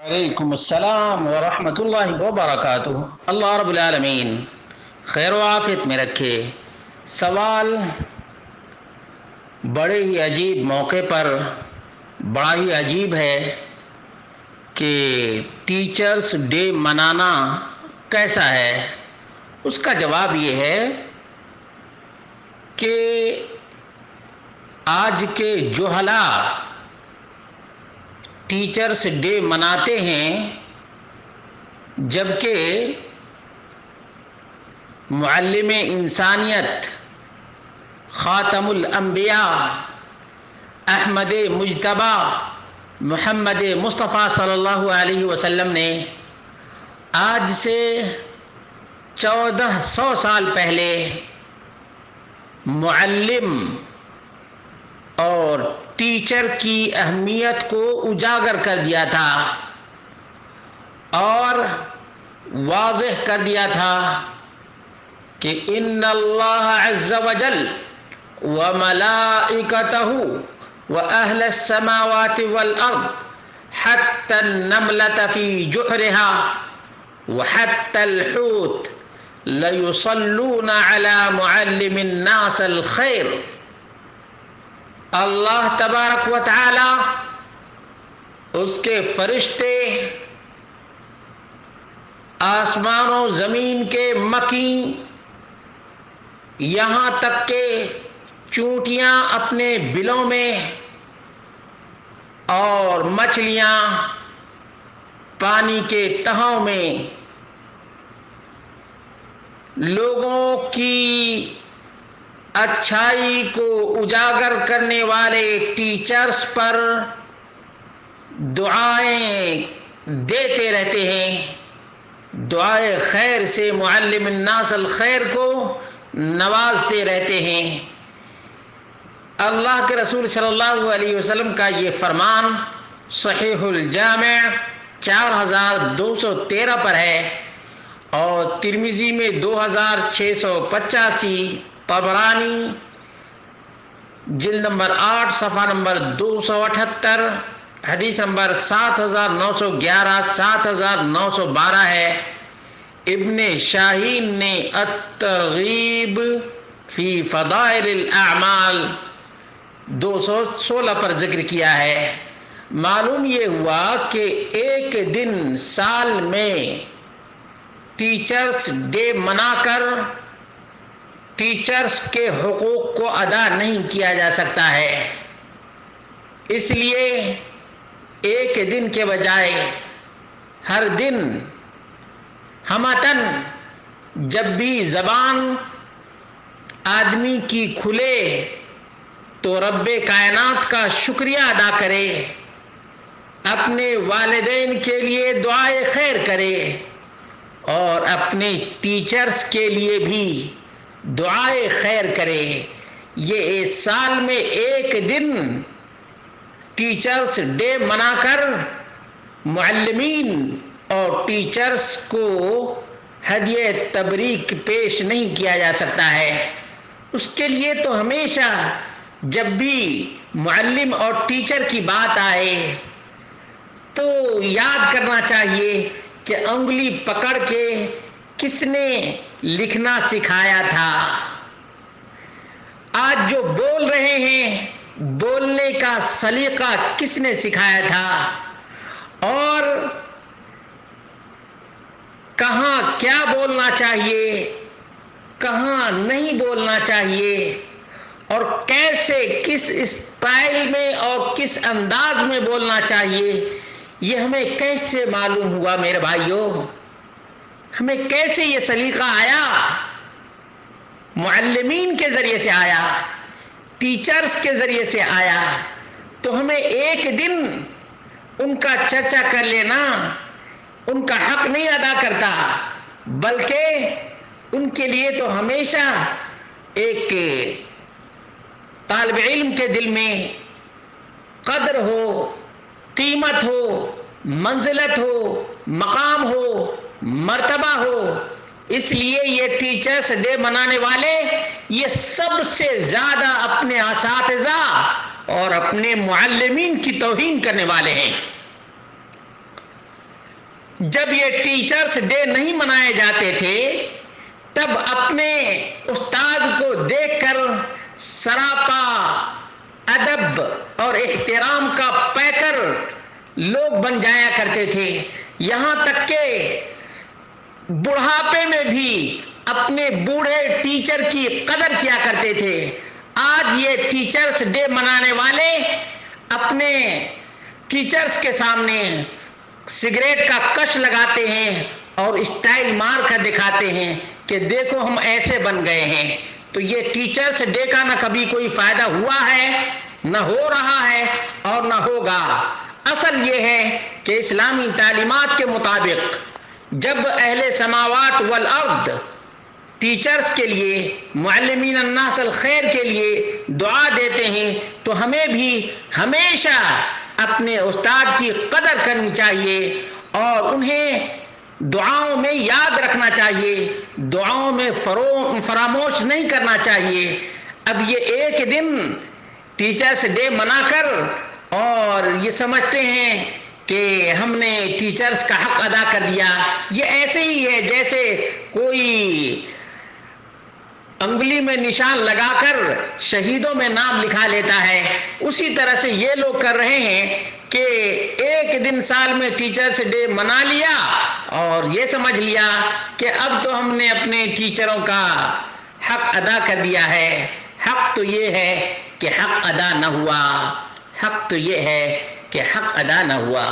علیکم السلام ورحمۃ اللہ وبرکاتہ۔ اللہ رب العالمین خیر و عافیت میں رکھے۔ سوال بڑے ہی عجیب موقع پر بڑا ہی عجیب ہے کہ ٹیچرز ڈے منانا کیسا ہے۔ اس کا جواب یہ ہے کہ آج کے جہلاء ٹیچرز ڈے مناتے ہیں، جبکہ معلم انسانیت خاتم الانبیاء احمد مجتبی محمد مصطفیٰ صلی اللہ علیہ وسلم نے آج سے 1400 سال پہلے معلم اور ٹیچر کی اہمیت کو اجاگر کر دیا تھا اور واضح کر دیا تھا کہ ان اللہ عز وجل وملائکتہ واہل السماوات والارض حتی النملۃ فی جحرہا وحتی الحوت لیصلون علی معلم الناس الخیر۔ اللہ تبارک و تعالی، اس کے فرشتے، آسمان و زمین کے مکیں، یہاں تک کہ چونٹیاں اپنے بلوں میں اور مچھلیاں پانی کے تہوں میں لوگوں کی اچھائی کو اجاگر کرنے والے ٹیچرز پر دعائیں دیتے رہتے ہیں، دعائے خیر سے معلم الناس الخیر کو نوازتے رہتے ہیں۔ اللہ کے رسول صلی اللہ علیہ وسلم کا یہ فرمان صحیح الجامع 4213 پر ہے اور ترمذی میں 2685، طبرانی جلد نمبر 8 صفحہ نمبر 278، حدیث نمبر 7911 7912 ہے۔ ابن شاہین نے الترغیب فی فضائل الاعمال 216 پر ذکر کیا ہے۔ معلوم یہ ہوا کہ ایک دن سال میں ٹیچرز ڈے منا کر ٹیچرز کے حقوق کو ادا نہیں کیا جا سکتا ہے، اس لیے ایک دن کے بجائے ہر دن ہمتاً جب بھی زبان آدمی کی کھلے تو رب کائنات کا شکریہ ادا کرے، اپنے والدین کے لیے دعائے خیر کرے اور اپنے ٹیچرز کے لیے بھی دعائے خیر کرے۔ یہ اس سال میں ایک دن ٹیچرز ڈے منا کر معلمین اور ٹیچرز کو ہدیہ تبریک پیش نہیں کیا جا سکتا ہے۔ اس کے لیے تو ہمیشہ جب بھی معلم اور ٹیچر کی بات آئے تو یاد کرنا چاہیے کہ انگلی پکڑ کے کس نے لکھنا سکھایا تھا۔ آج جو بول رہے ہیں، بولنے کا سلیقہ کس نے سکھایا تھا اور کہاں کیا بولنا چاہیے، کہاں نہیں بولنا چاہیے اور کیسے، کس اسٹائل میں اور کس انداز میں بولنا چاہیے، یہ ہمیں کیسے معلوم ہوا میرے بھائیوں؟ ہمیں کیسے یہ سلیقہ آیا؟ معلمین کے ذریعے سے آیا، ٹیچرز کے ذریعے سے آیا۔ تو ہمیں ایک دن ان کا چرچا کر لینا ان کا حق نہیں ادا کرتا، بلکہ ان کے لیے تو ہمیشہ ایک طالب علم کے دل میں قدر ہو، قیمت ہو، منزلت ہو، مقام ہو، مرتبہ ہو۔ اس لیے یہ ٹیچرز ڈے منانے والے یہ سب سے زیادہ اپنے اساتذہ اور اپنے معلمین کی توہین کرنے والے ہیں۔ جب یہ ٹیچرز ڈے نہیں منائے جاتے تھے تب اپنے استاد کو دیکھ کر سراپا ادب اور احترام کا پیکر لوگ بن جایا کرتے تھے، یہاں تک کہ بڑھاپے میں بھی اپنے بوڑھے ٹیچر کی قدر کیا کرتے تھے۔ آج یہ ٹیچرز ڈے منانے والے اپنے ٹیچرز کے سامنے سگریٹ کا کش لگاتے ہیں اور اسٹائل مار کر دکھاتے ہیں کہ دیکھو ہم ایسے بن گئے ہیں۔ تو یہ ٹیچرز ڈے کا نہ کبھی کوئی فائدہ ہوا ہے، نہ ہو رہا ہے اور نہ ہوگا۔ اصل یہ ہے کہ اسلامی تعلیمات کے مطابق جب اہل سماوات والارض ٹیچرز کے لیے، معلمین الناس الخیر کے لیے دعا دیتے ہیں تو ہمیں بھی ہمیشہ اپنے استاد کی قدر کرنی چاہیے اور انہیں دعاؤں میں یاد رکھنا چاہیے، دعاؤں میں فراموش نہیں کرنا چاہیے۔ اب یہ ایک دن ٹیچرز ڈے منا کر اور یہ سمجھتے ہیں کہ ہم نے ٹیچرز کا حق ادا کر دیا، یہ ایسے ہی ہے جیسے کوئی انگلی میں نشان لگا کر شہیدوں میں نام لکھا لیتا ہے۔ اسی طرح سے یہ لوگ کر رہے ہیں کہ ایک دن سال میں ٹیچرز ڈے منا لیا اور یہ سمجھ لیا کہ اب تو ہم نے اپنے ٹیچروں کا حق ادا کر دیا ہے۔ حق تو یہ ہے کہ حق ادا نہ ہوا، حق تو یہ ہے کہ حق ادا نہ ہوا۔